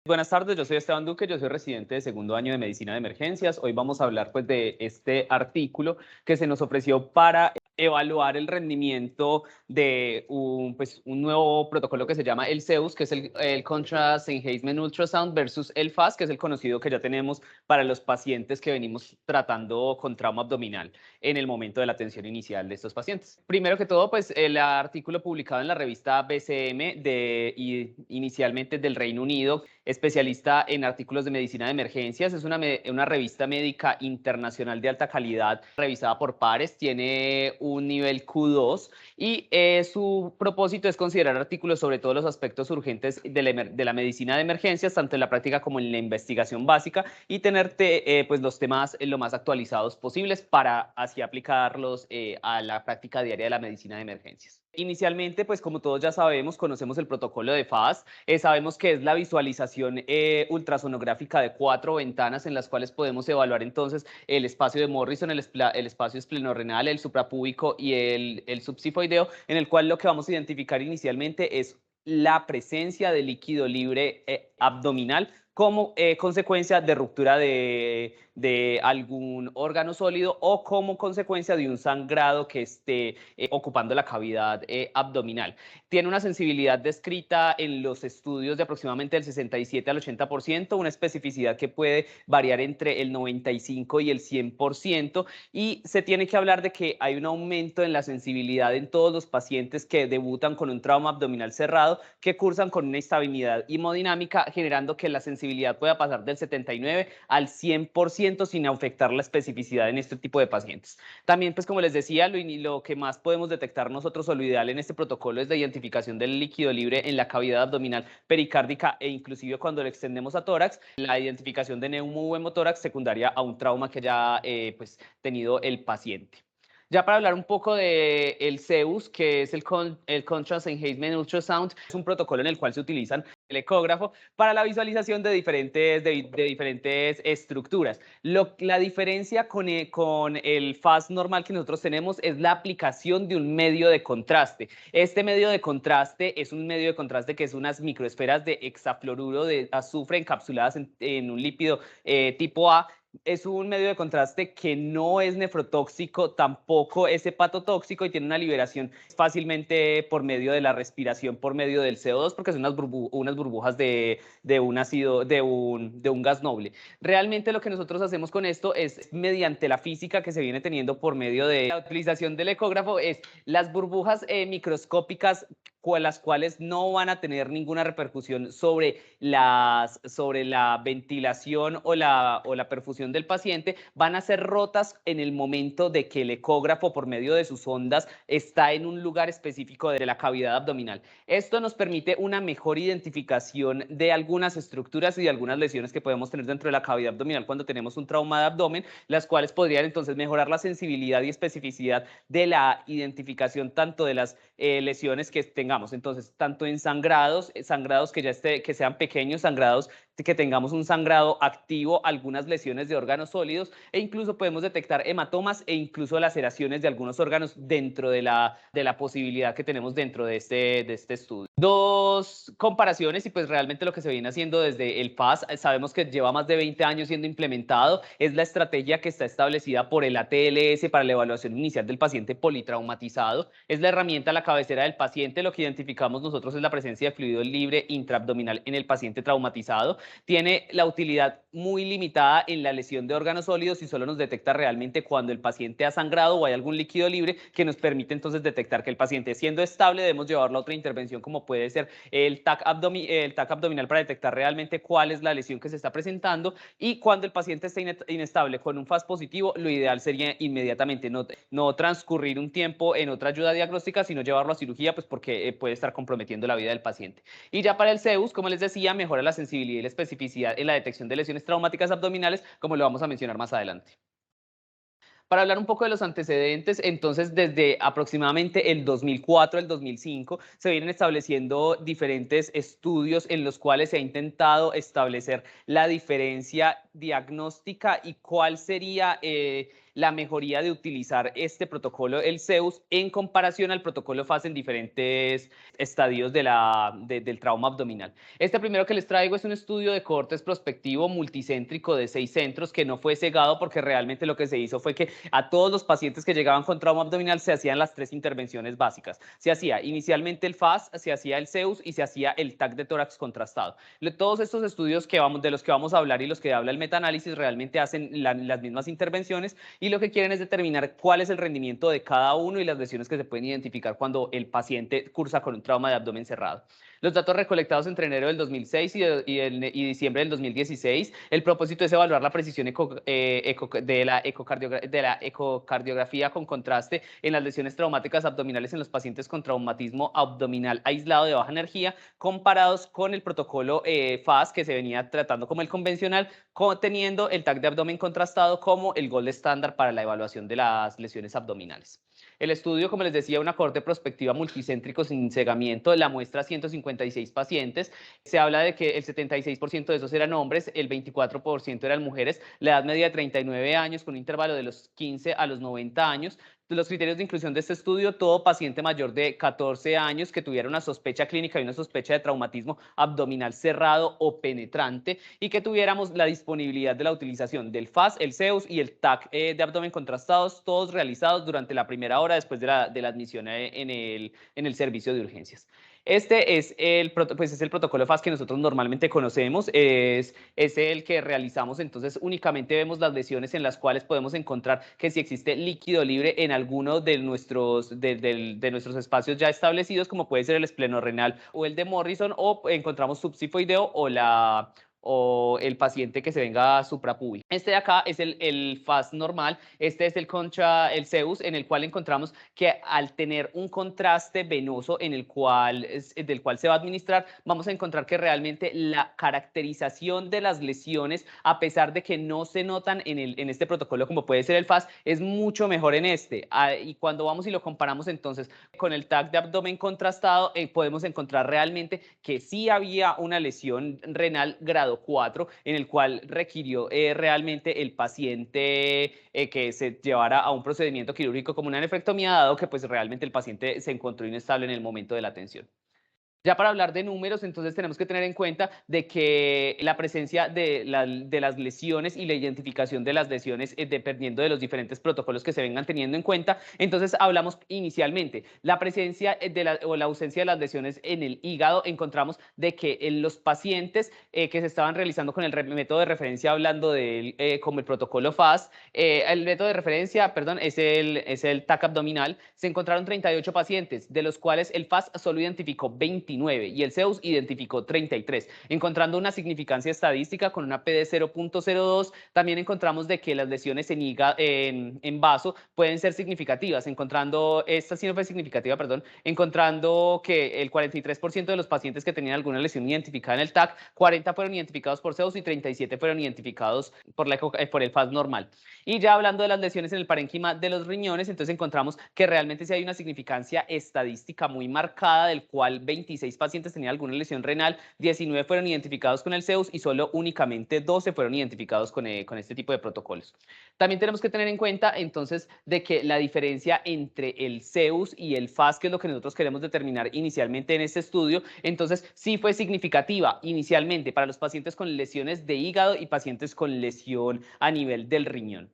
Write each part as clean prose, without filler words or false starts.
Buenas tardes, yo soy Esteban Duque, yo soy residente de segundo año de Medicina de Emergencias. Hoy vamos a hablar de este artículo que se nos ofreció para evaluar el rendimiento de un nuevo protocolo que se llama el CEUS, que es el Contrast Enhancement Ultrasound versus el FAST, que es el conocido que ya tenemos para los pacientes que venimos tratando con trauma abdominal en el momento de la atención inicial de estos pacientes. Primero que todo, el artículo publicado en la revista BCM inicialmente del Reino Unido, especialista en artículos de medicina de emergencias. Es una revista médica internacional de alta calidad, revisada por pares, tiene un nivel Q2 y su propósito es considerar artículos sobre todos los aspectos urgentes de la medicina de emergencias, tanto en la práctica como en la investigación básica, y tener los temas lo más actualizados posibles para así aplicarlos a la práctica diaria de la medicina de emergencias. Inicialmente, pues como todos ya sabemos, conocemos el protocolo de FAST, sabemos que es la visualización ultrasonográfica de 4 ventanas en las cuales podemos evaluar entonces el espacio de Morrison, el espacio esplenorrenal, el suprapúbico y el subsifoideo, en el cual lo que vamos a identificar inicialmente es la presencia de líquido libre abdominal como consecuencia de ruptura de algún órgano sólido o como consecuencia de un sangrado que esté ocupando la cavidad abdominal. Tiene una sensibilidad descrita en los estudios de aproximadamente del 67 al 80%, una especificidad que puede variar entre el 95 y el 100%, y se tiene que hablar de que hay un aumento en la sensibilidad en todos los pacientes que debutan con un trauma abdominal cerrado, que cursan con una estabilidad hemodinámica, generando que la sensibilidad pueda pasar del 79 al 100% sin afectar la especificidad en este tipo de pacientes. También, pues como les decía, lo que más podemos detectar nosotros, o lo ideal en este protocolo, es la identificación del líquido libre en la cavidad abdominal pericárdica, e inclusive cuando lo extendemos a tórax, la identificación de neumohemotórax secundaria a un trauma que haya tenido el paciente. Ya para hablar un poco del CEUS, que es el Contrast Enhancement Ultrasound, es un protocolo en el cual se utilizan el ecógrafo para la visualización de diferentes estructuras. La diferencia con el FAST normal que nosotros tenemos es la aplicación de un medio de contraste. Este medio de contraste es un medio de contraste que es unas microesferas de hexafluoruro de azufre encapsuladas en un lípido tipo A. Es un medio de contraste que no es nefrotóxico, tampoco es hepatotóxico, y tiene una liberación fácilmente por medio de la respiración, por medio del CO2, porque son unas burbujas de un ácido, de un gas noble. Realmente lo que nosotros hacemos con esto es, mediante la física que se viene teniendo por medio de la utilización del ecógrafo, es las burbujas microscópicas, las cuales no van a tener ninguna repercusión sobre la ventilación o la perfusión del paciente, van a ser rotas en el momento de que el ecógrafo, por medio de sus ondas, está en un lugar específico de la cavidad abdominal. Esto nos permite una mejor identificación de algunas estructuras y de algunas lesiones que podemos tener dentro de la cavidad abdominal cuando tenemos un trauma de abdomen, las cuales podrían entonces mejorar la sensibilidad y especificidad de la identificación tanto de las lesiones que tengamos. Entonces, tanto en sangrados que sean pequeños, sangrados que tengamos un sangrado activo, algunas lesiones de órganos sólidos, e incluso podemos detectar hematomas e incluso laceraciones de algunos órganos dentro de la posibilidad que tenemos dentro de este estudio. Dos comparaciones, y pues realmente lo que se viene haciendo desde el FAST, sabemos que lleva más de 20 años siendo implementado, es la estrategia que está establecida por el ATLS para la evaluación inicial del paciente politraumatizado. Es la herramienta a la cabecera del paciente. Lo que identificamos nosotros es la presencia de fluido libre intraabdominal en el paciente traumatizado. Tiene la utilidad muy limitada en la lesión de órganos sólidos y solo nos detecta realmente cuando el paciente ha sangrado o hay algún líquido libre, que nos permite entonces detectar que el paciente, siendo estable, debemos llevarlo a otra intervención, como puede ser el TAC abdominal, para detectar realmente cuál es la lesión que se está presentando. Y cuando el paciente está inestable con un FAST positivo, lo ideal sería inmediatamente no transcurrir un tiempo en otra ayuda diagnóstica, sino llevarlo a cirugía, pues porque puede estar comprometiendo la vida del paciente. Y ya para el CEUS, como les decía, mejora la sensibilidad y la especificidad en la detección de lesiones traumáticas abdominales, como lo vamos a mencionar más adelante. Para hablar un poco de los antecedentes, entonces desde aproximadamente el 2004 al 2005 se vienen estableciendo diferentes estudios en los cuales se ha intentado establecer la diferencia diagnóstica y cuál sería la mejoría de utilizar este protocolo, el Zeus, en comparación al protocolo FAS en diferentes estadios del trauma abdominal. Este primero que les traigo es un estudio de cortes prospectivo multicéntrico de 6 centros que no fue cegado, porque realmente lo que se hizo fue que a todos los pacientes que llegaban con trauma abdominal se hacían las 3 intervenciones básicas. Se hacía inicialmente el FAS, se hacía el Zeus y se hacía el TAC de tórax contrastado. Todos estos estudios de los que vamos a hablar y los que habla el metaanálisis realmente hacen las mismas intervenciones y lo que quieren es determinar cuál es el rendimiento de cada uno y las lesiones que se pueden identificar cuando el paciente cursa con un trauma de abdomen cerrado. Los datos recolectados entre enero del 2006 y diciembre del 2016, el propósito es evaluar la precisión de la ecocardiografía con contraste en las lesiones traumáticas abdominales en los pacientes con traumatismo abdominal aislado de baja energía, comparados con el protocolo FAS que se venía tratando como el convencional, teniendo el TAC de abdomen contrastado como el gold estándar para la evaluación de las lesiones abdominales. El estudio, como les decía, una cohorte prospectiva multicéntrico sin cegamiento, la muestra 156 pacientes. Se habla de que el 76% de esos eran hombres, el 24% eran mujeres, la edad media de 39 años con un intervalo de los 15 a los 90 años. Los criterios de inclusión de este estudio: todo paciente mayor de 14 años que tuviera una sospecha clínica y una sospecha de traumatismo abdominal cerrado o penetrante, y que tuviéramos la disponibilidad de la utilización del FAS, el Zeus y el TAC de abdomen contrastados, todos realizados durante la primera hora después de la admisión en el servicio de urgencias. Este es el protocolo FAS que nosotros normalmente conocemos, es el que realizamos. Entonces únicamente vemos las lesiones en las cuales podemos encontrar que si existe líquido libre en alguno de nuestros nuestros espacios ya establecidos, como puede ser el esplenorrenal o el de Morrison, o encontramos subsifoideo o el paciente que se venga suprapúbico. Este de acá es el FAS normal, este es el Zeus, en el cual encontramos que al tener un contraste venoso del cual se va a administrar, vamos a encontrar que realmente la caracterización de las lesiones, a pesar de que no se notan en este protocolo como puede ser el FAS, es mucho mejor en este. Y cuando vamos y lo comparamos entonces con el TAC de abdomen contrastado, podemos encontrar realmente que sí había una lesión renal grado 4, en el cual requirió realmente el paciente que se llevara a un procedimiento quirúrgico como una nefrectomía, dado que pues realmente el paciente se encontró inestable en el momento de la atención. Ya para hablar de números, entonces tenemos que tener en cuenta de que la presencia de las lesiones y la identificación de las lesiones, dependiendo de los diferentes protocolos que se vengan teniendo en cuenta. Entonces hablamos inicialmente la presencia o la ausencia de las lesiones en el hígado. Encontramos de que en los pacientes que se estaban realizando con el método de referencia, hablando de él como el protocolo FAS, el método de referencia, perdón, es el TAC abdominal. Se encontraron 38 pacientes, de los cuales el FAS solo identificó 29 y el Zeus identificó 33, encontrando una significancia estadística con una P de 0.02. También encontramos de que las lesiones en vaso pueden ser significativas, esta sí no fue significativa, perdón, encontrando que el 43% de los pacientes que tenían alguna lesión identificada en el TAC, 40 fueron identificados por Zeus y 37 fueron identificados por el FAS normal. Y ya hablando de las lesiones en el parénquima de los riñones, entonces encontramos que realmente sí hay una significancia estadística muy marcada, del cual 26 pacientes tenían alguna lesión renal, 19 fueron identificados con el Zeus y solo únicamente 12 fueron identificados con este tipo de protocolos. También tenemos que tener en cuenta entonces de que la diferencia entre el Zeus y el FAS, que es lo que nosotros queremos determinar inicialmente en este estudio, entonces sí fue significativa inicialmente para los pacientes con lesiones de hígado y pacientes con lesión a nivel del riñón.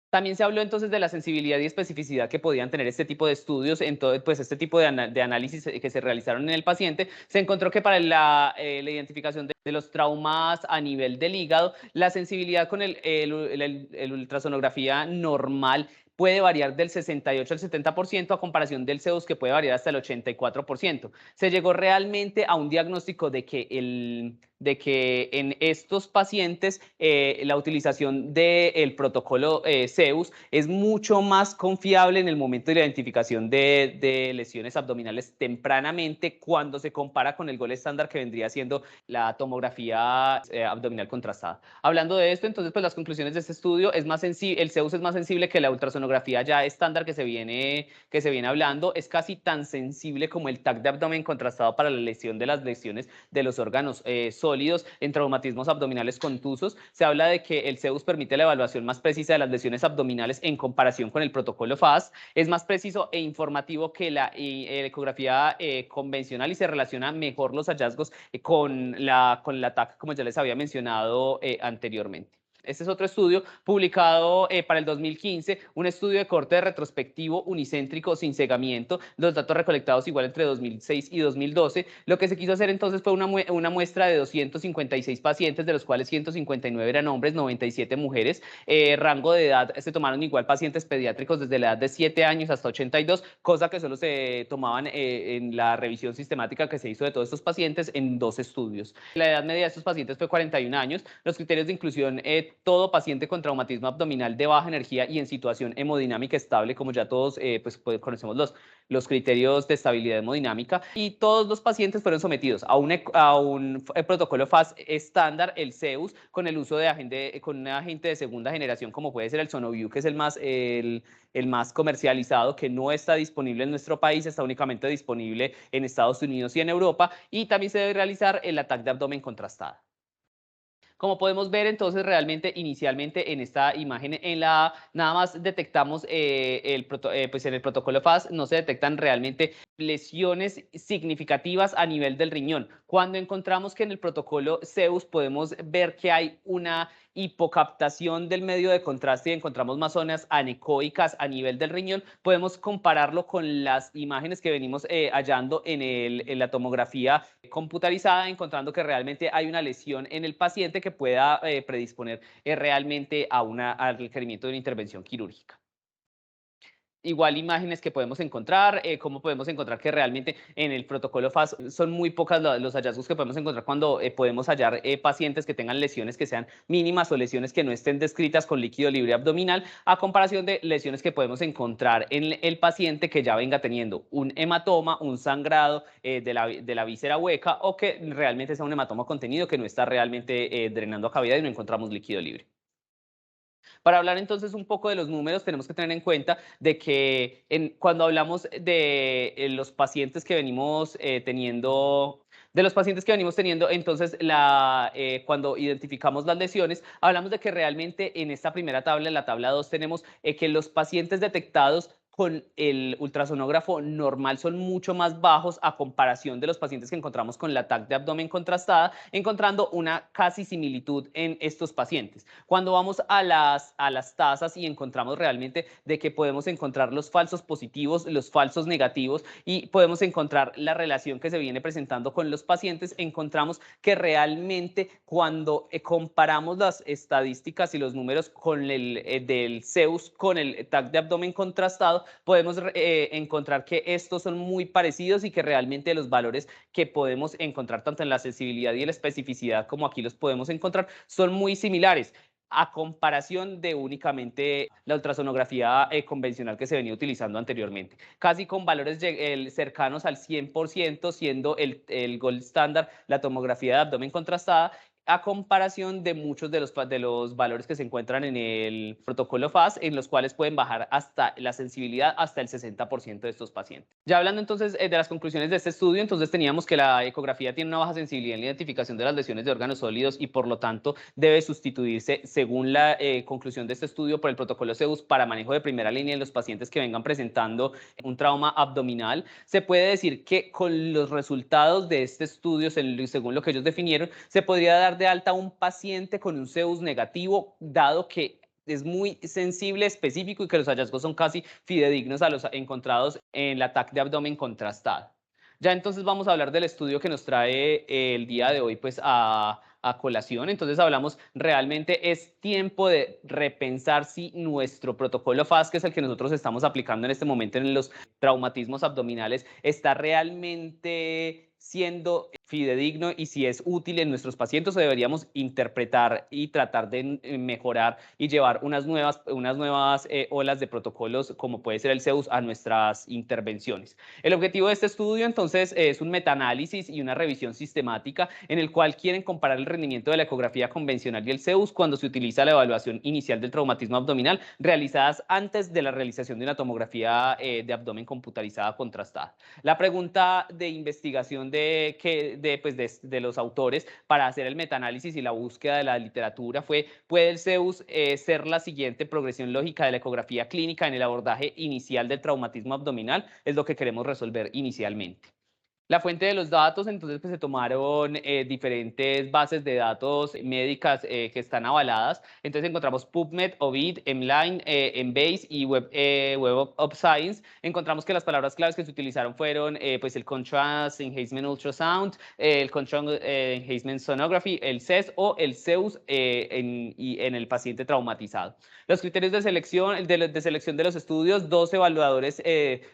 También se habló entonces de la sensibilidad y especificidad que podían tener este tipo de estudios. En todo, pues este tipo de análisis que se realizaron en el paciente, se encontró que para la identificación de los traumas a nivel del hígado, la sensibilidad con el ultrasonografía normal puede variar del 68 al 70%, a comparación del Zeus, que puede variar hasta el 84%. Se llegó realmente a un diagnóstico de que en estos pacientes la utilización del protocolo Zeus es mucho más confiable en el momento de la identificación de lesiones abdominales tempranamente, cuando se compara con el gold estándar, que vendría siendo la tomografía abdominal contrastada. Hablando de esto, entonces, pues las conclusiones de este estudio: el Zeus es más sensible que la ultrasonografía ultrasonografía ya estándar que se viene hablando, es casi tan sensible como el TAC de abdomen contrastado para la lesión de las lesiones de los órganos sólidos en traumatismos abdominales contusos. Se habla de que el CEUS permite la evaluación más precisa de las lesiones abdominales en comparación con el protocolo FAST, es más preciso e informativo que la ecografía convencional y se relaciona mejor los hallazgos con la TAC, como ya les había mencionado anteriormente. Este es otro estudio publicado para el 2015, un estudio de corte retrospectivo unicéntrico sin cegamiento, los datos recolectados igual entre 2006 y 2012. Lo que se quiso hacer entonces fue una muestra de 256 pacientes, de los cuales 159 eran hombres, 97 mujeres. Rango de edad, se tomaron igual pacientes pediátricos desde la edad de 7 años hasta 82, cosa que solo se tomaban en la revisión sistemática que se hizo de todos estos pacientes en 2 estudios. La edad media de estos pacientes fue 41 años. Los criterios de inclusión, todo paciente con traumatismo abdominal de baja energía y en situación hemodinámica estable, como ya todos conocemos los criterios de estabilidad hemodinámica, y todos los pacientes fueron sometidos a un protocolo FAST estándar, el CEUS, con el uso con un agente de segunda generación, como puede ser el Sonoview, que es el más comercializado, que no está disponible en nuestro país, está únicamente disponible en Estados Unidos y en Europa, y también se debe realizar el ataque de abdomen contrastada. Como podemos ver, entonces, realmente inicialmente en esta imagen, nada más detectamos pues en el protocolo FAST no se detectan realmente lesiones significativas a nivel del riñón. Cuando encontramos que en el protocolo CEUS podemos ver que hay una hipocaptación del medio de contraste y encontramos más zonas anecoicas a nivel del riñón, podemos compararlo con las imágenes que venimos hallando en la tomografía computarizada, encontrando que realmente hay una lesión en el paciente que pueda predisponer realmente al requerimiento de una intervención quirúrgica. Igual imágenes que podemos encontrar, cómo podemos encontrar que realmente en el protocolo FAST son muy pocas los hallazgos que podemos encontrar cuando podemos hallar pacientes que tengan lesiones que sean mínimas o lesiones que no estén descritas con líquido libre abdominal, a comparación de lesiones que podemos encontrar en el paciente que ya venga teniendo un hematoma, un sangrado de la víscera hueca, o que realmente sea un hematoma contenido que no está realmente drenando a cavidad y no encontramos líquido libre. Para hablar entonces un poco de los números, tenemos que tener en cuenta de que cuando hablamos de los pacientes que venimos teniendo, entonces cuando identificamos las lesiones, hablamos de que realmente en esta primera tabla, en la tabla 2, tenemos que los pacientes detectados con el ultrasonógrafo normal son mucho más bajos a comparación de los pacientes que encontramos con la TAC de abdomen contrastada, encontrando una casi similitud en estos pacientes. Cuando vamos a las tasas y encontramos realmente de que podemos encontrar los falsos positivos, los falsos negativos, y podemos encontrar la relación que se viene presentando con los pacientes, encontramos que realmente cuando comparamos las estadísticas y los números con del CEUS con el TAC de abdomen contrastado, podemos encontrar que estos son muy parecidos y que realmente los valores que podemos encontrar tanto en la sensibilidad y en la especificidad como aquí los podemos encontrar son muy similares, a comparación de únicamente la ultrasonografía convencional que se venía utilizando anteriormente. Casi con valores cercanos al 100%, siendo el gold standard la tomografía de abdomen contrastada, a comparación de muchos de los valores que se encuentran en el protocolo FAST, en los cuales pueden bajar hasta la sensibilidad hasta el 60% de estos pacientes. Ya hablando entonces de las conclusiones de este estudio, entonces teníamos que la ecografía tiene una baja sensibilidad en la identificación de las lesiones de órganos sólidos y por lo tanto debe sustituirse, según la conclusión de este estudio, por el protocolo CEUS para manejo de primera línea en los pacientes que vengan presentando un trauma abdominal. Se puede decir que con los resultados de este estudio, según lo que ellos definieron, se podría dar de alta a un paciente con un CEUS negativo, dado que es muy sensible, específico y que los hallazgos son casi fidedignos a los encontrados en la TAC de abdomen contrastada. Ya entonces vamos a hablar del estudio que nos trae el día de hoy pues a colación. Entonces hablamos, realmente es tiempo de repensar si nuestro protocolo FAST, que es el que nosotros estamos aplicando en este momento en los traumatismos abdominales, está realmente siendo fidedigno y si es útil en nuestros pacientes o deberíamos interpretar y tratar de mejorar y llevar unas nuevas olas de protocolos como puede ser el Zeus a nuestras intervenciones. El objetivo de este estudio entonces es un metaanálisis y una revisión sistemática en el cual quieren comparar el rendimiento de la ecografía convencional y el Zeus cuando se utiliza la evaluación inicial del traumatismo abdominal realizadas antes de la realización de una tomografía de abdomen computarizada contrastada. La pregunta de investigación de los autores para hacer el metaanálisis y la búsqueda de la literatura fue: ¿puede el Zeus ser la siguiente progresión lógica de la ecografía clínica en el abordaje inicial del traumatismo abdominal? Es lo que queremos resolver inicialmente. La fuente de los datos, entonces, pues se tomaron diferentes bases de datos médicas que están avaladas. Entonces encontramos PubMed, Ovid, MLine, Embase y Web of Science. Encontramos que las palabras claves que se utilizaron fueron pues el Contrast Enhancement Ultrasound, el Contrast Enhancement Sonography, el CES o el Zeus en el paciente traumatizado. Los criterios de selección de los estudios: 2 evaluadores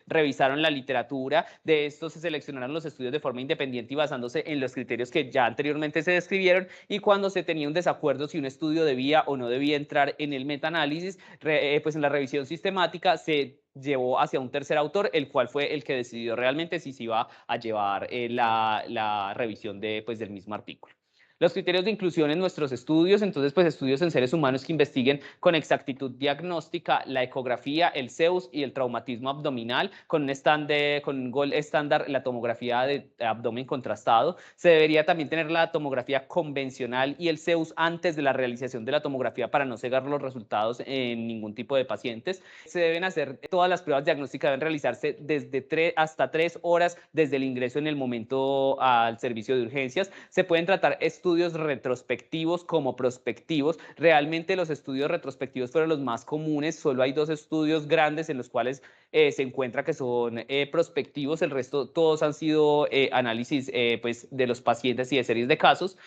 revisaron la literatura. De estos se seleccionaron los estudios de forma independiente y basándose en los criterios que ya anteriormente se describieron, y cuando se tenía un desacuerdo si un estudio debía o no debía entrar en el metaanálisis, pues en la revisión sistemática se llevó hacia un tercer autor, el cual fue el que decidió realmente si se iba a llevar la revisión del mismo artículo. Los criterios de inclusión en nuestros estudios, entonces, pues estudios en seres humanos que investiguen con exactitud diagnóstica la ecografía, el Zeus y el traumatismo abdominal, con un gold estándar, la tomografía de abdomen contrastado. Se debería también tener la tomografía convencional y el Zeus antes de la realización de la tomografía para no cegar los resultados en ningún tipo de pacientes. Se deben hacer todas las pruebas diagnósticas, deben realizarse desde hasta 3 horas desde el ingreso en el momento al servicio de urgencias. Se pueden tratar estudios retrospectivos como prospectivos. Realmente los estudios retrospectivos fueron los más comunes. Solo hay 2 estudios grandes en los cuales se encuentra que son prospectivos. El resto todos han sido análisis pues de los pacientes y de series de casos.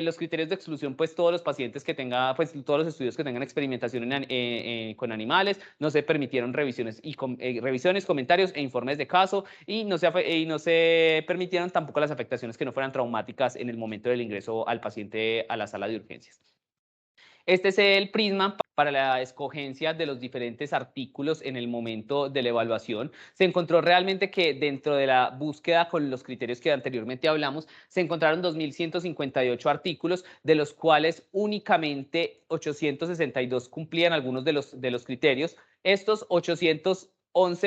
Los criterios de exclusión: pues todos los pacientes que tengan, pues todos los estudios que tengan experimentación con animales. No se permitieron revisiones, comentarios e informes de caso, y no se permitieron tampoco las afectaciones que no fueran traumáticas en el momento del ingreso al paciente a la sala de urgencias. Este es el prisma para la escogencia de los diferentes artículos en el momento de la evaluación. Se encontró realmente que dentro de la búsqueda con los criterios que anteriormente hablamos, se encontraron 2.158 artículos, de los cuales únicamente 862 cumplían algunos de los criterios. Estos 811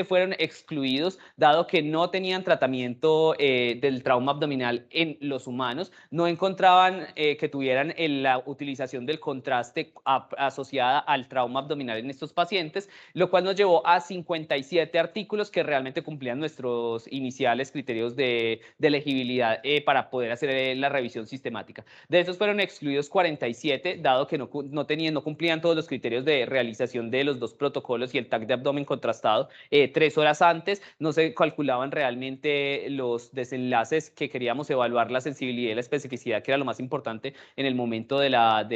fueron excluidos, dado que no tenían tratamiento del trauma abdominal en los humanos, no encontraban que tuvieran la utilización del contraste asociada al trauma abdominal en estos pacientes, lo cual nos llevó a 57 artículos que realmente cumplían nuestros iniciales criterios de elegibilidad para poder hacer la revisión sistemática. De estos fueron excluidos 47, dado que no cumplían todos los criterios de realización de los 2 protocolos y el TAC de abdomen contrastado. 3 horas antes no se calculaban realmente los desenlaces que queríamos evaluar, la sensibilidad y la especificidad, que era lo más importante en el momento de la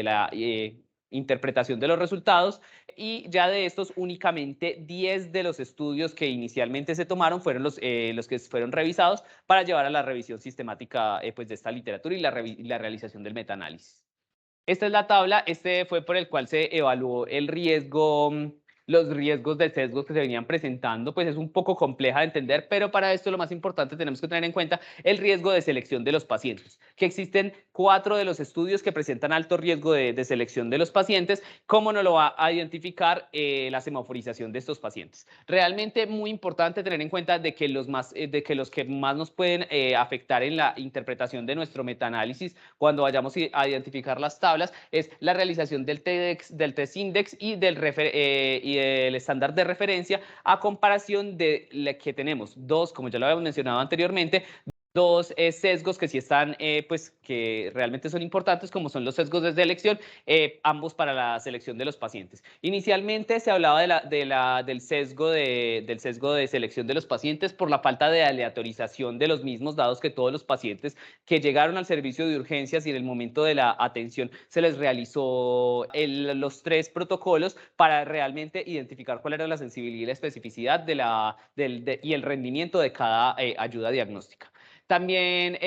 interpretación de los resultados, y ya de estos únicamente 10 de los estudios que inicialmente se tomaron fueron los que fueron revisados para llevar a la revisión sistemática pues de esta literatura y la realización del metaanálisis. Esta es la tabla. Este fue por el cual se evaluó el riesgo, los riesgos de sesgos que se venían presentando. Pues es un poco compleja de entender, pero para esto lo más importante tenemos que tener en cuenta el riesgo de selección de los pacientes, que existen 4 de los estudios que presentan alto riesgo de selección de los pacientes. ¿Cómo nos lo va a identificar la semaforización de estos pacientes? Realmente muy importante tener en cuenta de que los que más nos pueden afectar en la interpretación de nuestro metaanálisis cuando vayamos a identificar las tablas es la realización del test index y del estándar de referencia, a comparación de la que tenemos 2, como ya lo habíamos mencionado anteriormente, 2 sesgos que sí están, pues que realmente son importantes, como son los sesgos de selección, ambos para la selección de los pacientes. Inicialmente se hablaba del sesgo de selección de los pacientes por la falta de aleatorización de los mismos, dados que todos los pacientes que llegaron al servicio de urgencias y en el momento de la atención se les realizó los 3 protocolos para realmente identificar cuál era la sensibilidad y la especificidad y el rendimiento de cada ayuda diagnóstica. También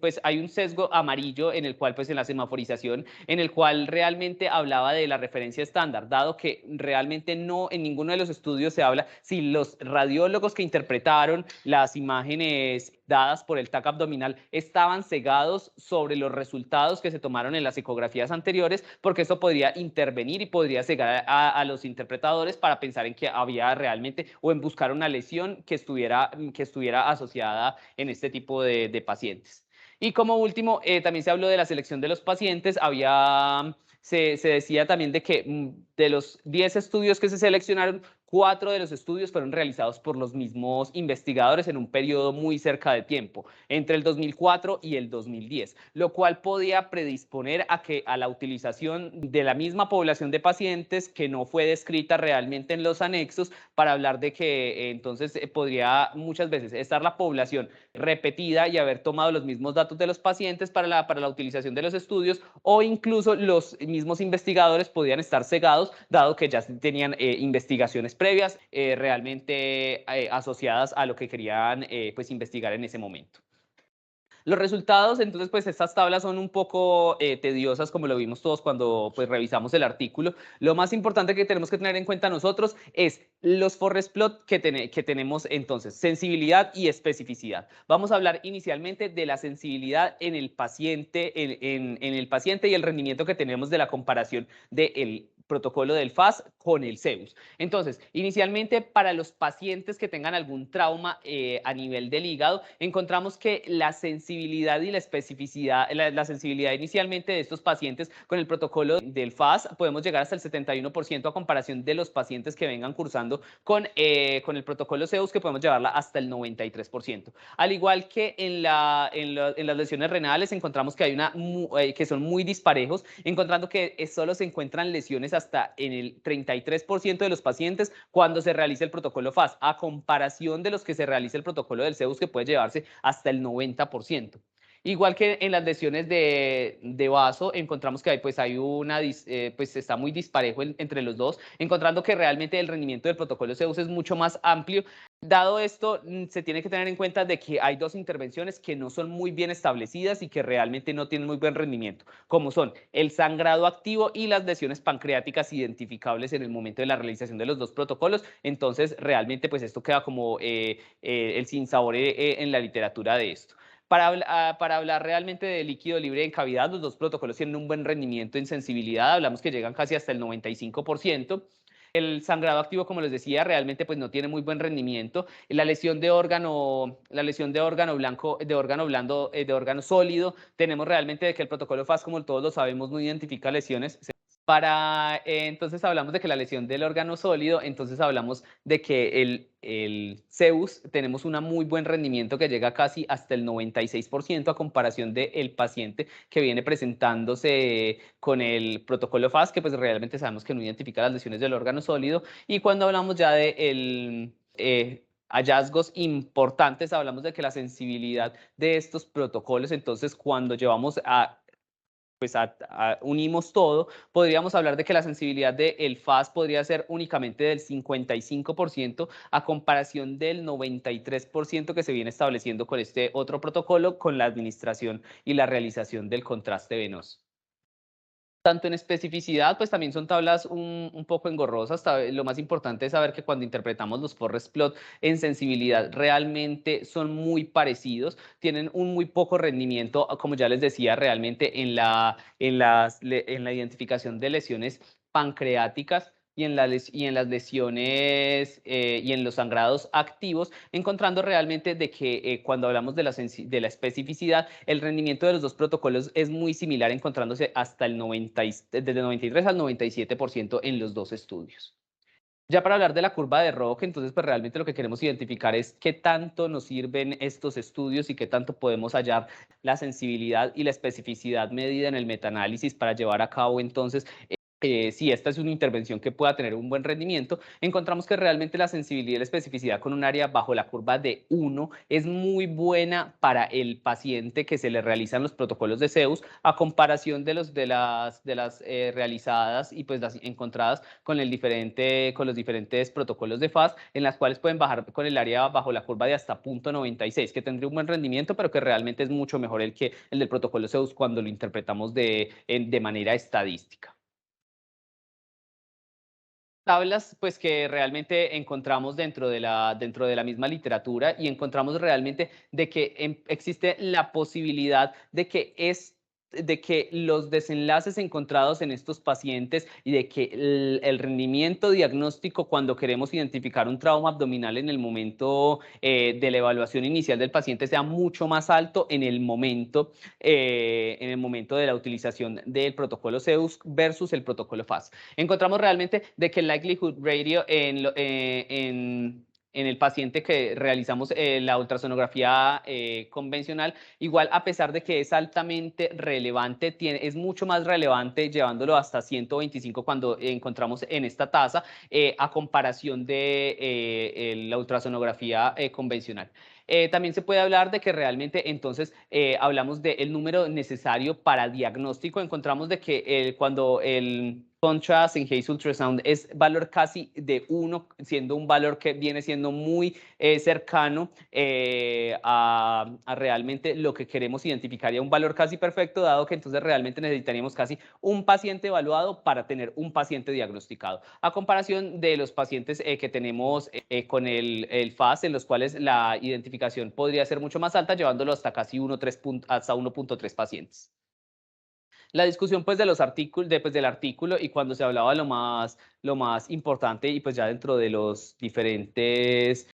pues hay un sesgo amarillo en el cual, pues en la semaforización, en el cual realmente hablaba de la referencia estándar, dado que realmente no en ninguno de los estudios se habla si los radiólogos que interpretaron las imágenes dadas por el TAC abdominal estaban cegados sobre los resultados que se tomaron en las ecografías anteriores, porque eso podría intervenir y podría cegar a los interpretadores para pensar en que había realmente o en buscar una lesión que estuviera asociada en este tipo de pacientes. Y como último, también se habló de la selección de los pacientes. Se decía también de que de los 10 estudios que se seleccionaron, 4 de los estudios fueron realizados por los mismos investigadores en un periodo muy cerca de tiempo, entre el 2004 y el 2010, lo cual podía predisponer a la utilización de la misma población de pacientes que no fue descrita realmente en los anexos, para hablar de que entonces podría muchas veces estar la población repetida y haber tomado los mismos datos de los pacientes para la utilización de los estudios, o incluso los mismos investigadores podían estar cegados, dado que ya tenían investigaciones previas realmente asociadas a lo que querían pues investigar en ese momento. Los resultados, entonces, pues estas tablas son un poco tediosas, como lo vimos todos cuando pues revisamos el artículo. Lo más importante que tenemos que tener en cuenta nosotros es los forest plot que tenemos entonces, sensibilidad y especificidad. Vamos a hablar inicialmente de la sensibilidad en el paciente, en el paciente y el rendimiento que tenemos de la comparación del protocolo del FAS con el Zeus. Entonces, inicialmente para los pacientes que tengan algún trauma a nivel del hígado, encontramos que la sensibilidad y la especificidad, la sensibilidad inicialmente de estos pacientes con el protocolo del FAS podemos llegar hasta el 71% a comparación de los pacientes que vengan cursando con el protocolo Zeus, que podemos llevarla hasta el 93%. Al igual que en las lesiones renales encontramos que que son muy disparejos, encontrando que solo se encuentran lesiones hasta en el 33% de los pacientes cuando se realiza el protocolo FAS, a comparación de los que se realiza el protocolo del Zeus, que puede llevarse hasta el 90%. Igual que en las lesiones de vaso, encontramos que pues está muy disparejo entre los dos, encontrando que realmente el rendimiento del protocolo Zeus es mucho más amplio. Dado esto, se tiene que tener en cuenta de que hay dos intervenciones que no son muy bien establecidas y que realmente no tienen muy buen rendimiento, como son el sangrado activo y las lesiones pancreáticas identificables en el momento de la realización de los dos protocolos. Entonces, realmente, pues esto queda como el sinsabor en la literatura de esto. Para hablar realmente de líquido libre en cavidad, los dos protocolos tienen un buen rendimiento en sensibilidad, hablamos que llegan casi hasta el 95%. El sangrado activo, como les decía, realmente pues no tiene muy buen rendimiento. La lesión de órgano blanco, de órgano blando, de órgano sólido, tenemos realmente de que el protocolo FAS, como todos lo sabemos, no identifica lesiones. Entonces hablamos de que la lesión del órgano sólido, entonces hablamos de que el Zeus tenemos un muy buen rendimiento que llega casi hasta el 96% a comparación del paciente que viene presentándose con el protocolo FAS, que pues realmente sabemos que no identifica las lesiones del órgano sólido. Y cuando hablamos ya de hallazgos importantes, hablamos de que la sensibilidad de estos protocolos, entonces cuando llevamos unimos todo, podríamos hablar de que la sensibilidad del FAS podría ser únicamente del 55% a comparación del 93% que se viene estableciendo con este otro protocolo, con la administración y la realización del contraste venoso. Tanto en especificidad, pues también son tablas un poco engorrosas. Lo más importante es saber que cuando interpretamos los forest plot en sensibilidad realmente son muy parecidos, tienen un muy poco rendimiento, como ya les decía, realmente en la identificación de lesiones pancreáticas y en las lesiones y en los sangrados activos, encontrando realmente de que cuando hablamos de la especificidad, el rendimiento de los dos protocolos es muy similar, encontrándose hasta desde el 93 al 97% en los dos estudios. Ya para hablar de la curva de Rock, entonces pues realmente lo que queremos identificar es qué tanto nos sirven estos estudios y qué tanto podemos hallar la sensibilidad y la especificidad medida en el metaanálisis para llevar a cabo entonces si esta es una intervención que pueda tener un buen rendimiento, encontramos que realmente la sensibilidad y la especificidad con un área bajo la curva de 1 es muy buena para el paciente que se le realizan los protocolos de Zeus a comparación de las realizadas y pues las encontradas con los diferentes protocolos de FAST, en las cuales pueden bajar con el área bajo la curva de hasta 0.96, que tendría un buen rendimiento, pero que realmente es mucho mejor el del protocolo Zeus cuando lo interpretamos de manera estadística. Tablas pues que realmente encontramos dentro de la misma literatura y encontramos realmente de que existe la posibilidad de que los desenlaces encontrados en estos pacientes y de que el rendimiento diagnóstico cuando queremos identificar un trauma abdominal en el momento de la evaluación inicial del paciente sea mucho más alto en el momento de la utilización del protocolo Zeus versus el protocolo FAST. Encontramos realmente de que el likelihood ratio en el paciente que realizamos la ultrasonografía convencional, igual a pesar de que es altamente relevante, es mucho más relevante llevándolo hasta 125 cuando encontramos en esta tasa a comparación de la ultrasonografía convencional. También se puede hablar de que realmente entonces hablamos del número necesario para diagnóstico. Encontramos de que cuando el contrast en Gaze Ultrasound es valor casi de 1, siendo un valor que viene siendo muy cercano a realmente lo que queremos identificar y a un valor casi perfecto, dado que entonces realmente necesitaríamos casi un paciente evaluado para tener un paciente diagnosticado, a comparación de los pacientes que tenemos con el FAST, en los cuales la identificación podría ser mucho más alta, llevándolo hasta casi 1.3 pacientes. La discusión pues de los artículos, del artículo y cuando se hablaba lo más importante y pues ya dentro de los diferentes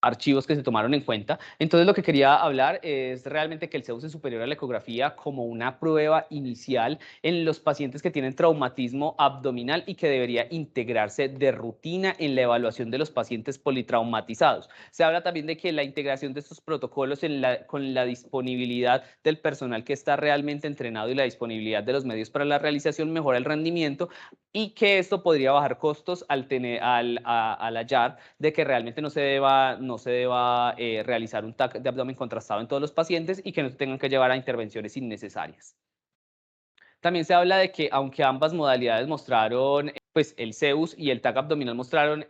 archivos que se tomaron en cuenta. Entonces lo que quería hablar es realmente que el Zeus es superior a la ecografía como una prueba inicial en los pacientes que tienen traumatismo abdominal y que debería integrarse de rutina en la evaluación de los pacientes politraumatizados. Se habla también de que la integración de estos protocolos con la disponibilidad del personal que está realmente entrenado y la disponibilidad de los medios para la realización mejora el rendimiento y que esto podría bajar costos al hallar de que realmente no se deba realizar un TAC de abdomen contrastado en todos los pacientes y que no se tengan que llevar a intervenciones innecesarias. También se habla de que aunque ambas modalidades mostraron, pues el Zeus y el TAC abdominal mostraron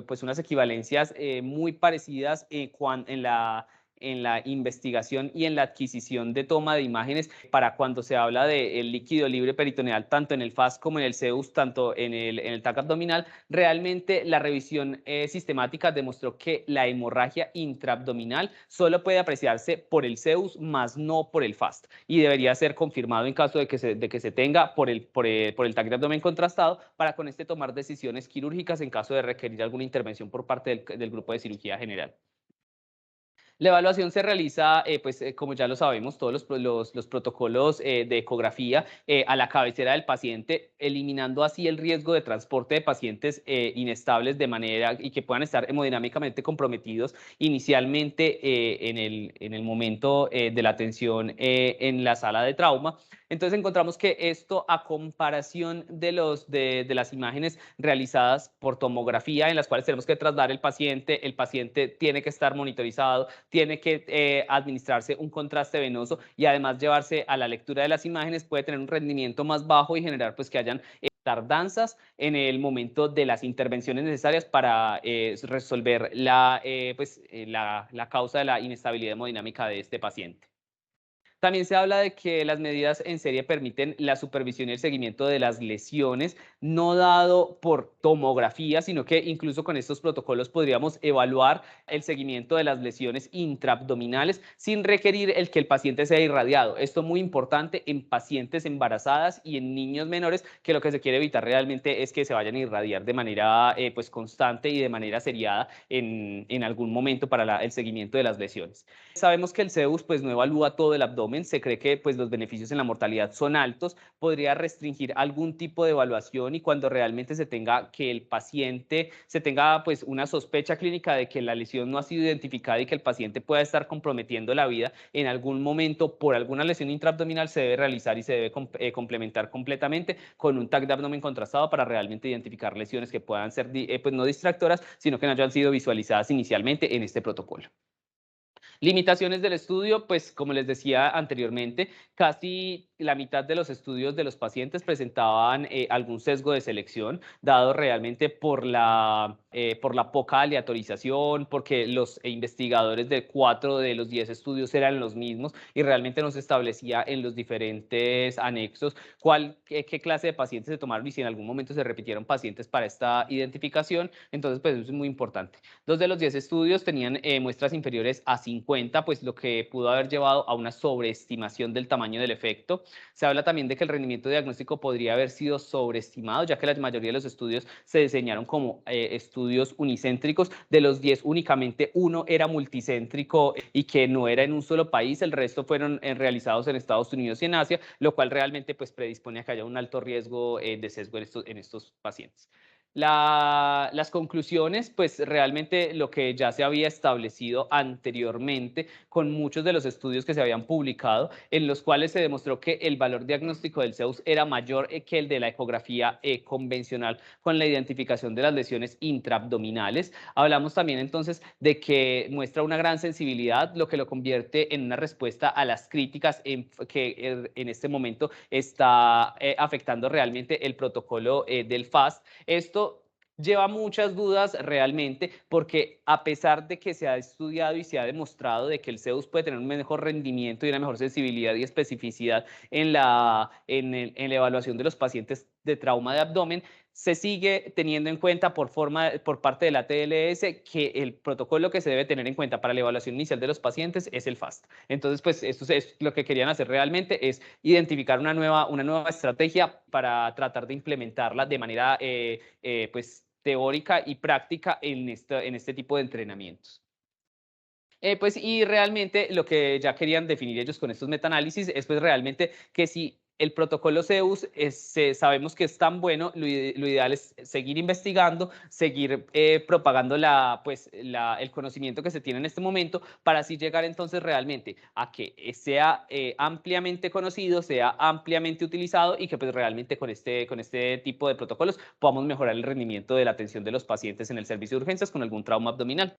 pues unas equivalencias muy parecidas en la investigación y en la adquisición de toma de imágenes para cuando se habla del líquido libre peritoneal, tanto en el FAST como en el Zeus, tanto en el TAC abdominal. Realmente la revisión sistemática demostró que la hemorragia intraabdominal solo puede apreciarse por el Zeus, más no por el FAST, y debería ser confirmado en caso de que se tenga por el TAC de abdomen contrastado, para con este tomar decisiones quirúrgicas en caso de requerir alguna intervención por parte del grupo de cirugía general. La evaluación se realiza, como ya lo sabemos, todos los protocolos de ecografía a la cabecera del paciente, eliminando así el riesgo de transporte de pacientes inestables de manera y que puedan estar hemodinámicamente comprometidos inicialmente en el momento de la atención en la sala de trauma. Entonces encontramos que esto, a comparación de las imágenes realizadas por tomografía, en las cuales tenemos que trasladar el paciente tiene que estar monitorizado, tiene que administrarse un contraste venoso y además llevarse a la lectura de las imágenes, puede tener un rendimiento más bajo y generar pues que hayan tardanzas en el momento de las intervenciones necesarias para resolver la causa de la inestabilidad hemodinámica de este paciente. También se habla de que las medidas en serie permiten la supervisión y el seguimiento de las lesiones, no dado por tomografía, sino que incluso con estos protocolos podríamos evaluar el seguimiento de las lesiones intraabdominales sin requerir el que el paciente sea irradiado. Esto es muy importante en pacientes embarazadas y en niños menores, que lo que se quiere evitar realmente es que se vayan a irradiar de manera pues constante y de manera seriada en algún momento para el seguimiento de las lesiones. Sabemos que el Zeus pues no evalúa todo el abdomen, abdomen, se cree que pues los beneficios en la mortalidad son altos, podría restringir algún tipo de evaluación y cuando realmente se tenga que el paciente, se tenga pues una sospecha clínica de que la lesión no ha sido identificada y que el paciente pueda estar comprometiendo la vida en algún momento por alguna lesión intraabdominal, se debe realizar y se debe complementar completamente con un TAC de abdomen contrastado para realmente identificar lesiones que puedan ser pues no distractoras, sino que no hayan sido visualizadas inicialmente en este protocolo. Limitaciones del estudio, pues como les decía anteriormente, casi la mitad de los estudios de los pacientes presentaban algún sesgo de selección, dado realmente por la poca aleatorización, porque los investigadores de 4 de los 10 estudios eran los mismos y realmente no se establecía en los diferentes anexos qué clase de pacientes se tomaron y si en algún momento se repitieron pacientes para esta identificación. Entonces, pues eso es muy importante. 2 de los 10 estudios tenían muestras inferiores a 50, pues lo que pudo haber llevado a una sobreestimación del tamaño del efecto. Se habla también de que el rendimiento diagnóstico podría haber sido sobreestimado, ya que la mayoría de los estudios se diseñaron como estudios unicéntricos. De los 10, únicamente uno era multicéntrico y que no era en un solo país, el resto fueron realizados en Estados Unidos y en Asia, lo cual realmente pues predispone a que haya un alto riesgo de sesgo en estos pacientes. Las conclusiones, pues realmente lo que ya se había establecido anteriormente con muchos de los estudios que se habían publicado, en los cuales se demostró que el valor diagnóstico del Zeus era mayor que el de la ecografía convencional con la identificación de las lesiones intraabdominales. Hablamos también entonces de que muestra una gran sensibilidad, lo que lo convierte en una respuesta a las críticas que en este momento está afectando realmente el protocolo del FAST. Esto lleva muchas dudas realmente porque a pesar de que se ha estudiado y se ha demostrado de que el Zeus puede tener un mejor rendimiento y una mejor sensibilidad y especificidad en la evaluación de los pacientes de trauma de abdomen, se sigue teniendo en cuenta por parte de la TLS que el protocolo que se debe tener en cuenta para la evaluación inicial de los pacientes es el FAST. Entonces, pues esto es lo que querían hacer realmente, es identificar una nueva estrategia para tratar de implementarla de manera pues teórica y práctica en este tipo de entrenamientos. Pues y realmente lo que ya querían definir ellos con estos metaanálisis es pues realmente que si el protocolo Zeus sabemos que es tan bueno, lo ideal es seguir investigando, seguir propagando el conocimiento que se tiene en este momento para así llegar entonces realmente a que sea ampliamente conocido, sea ampliamente utilizado y que pues realmente con este tipo de protocolos podamos mejorar el rendimiento de la atención de los pacientes en el servicio de urgencias con algún trauma abdominal.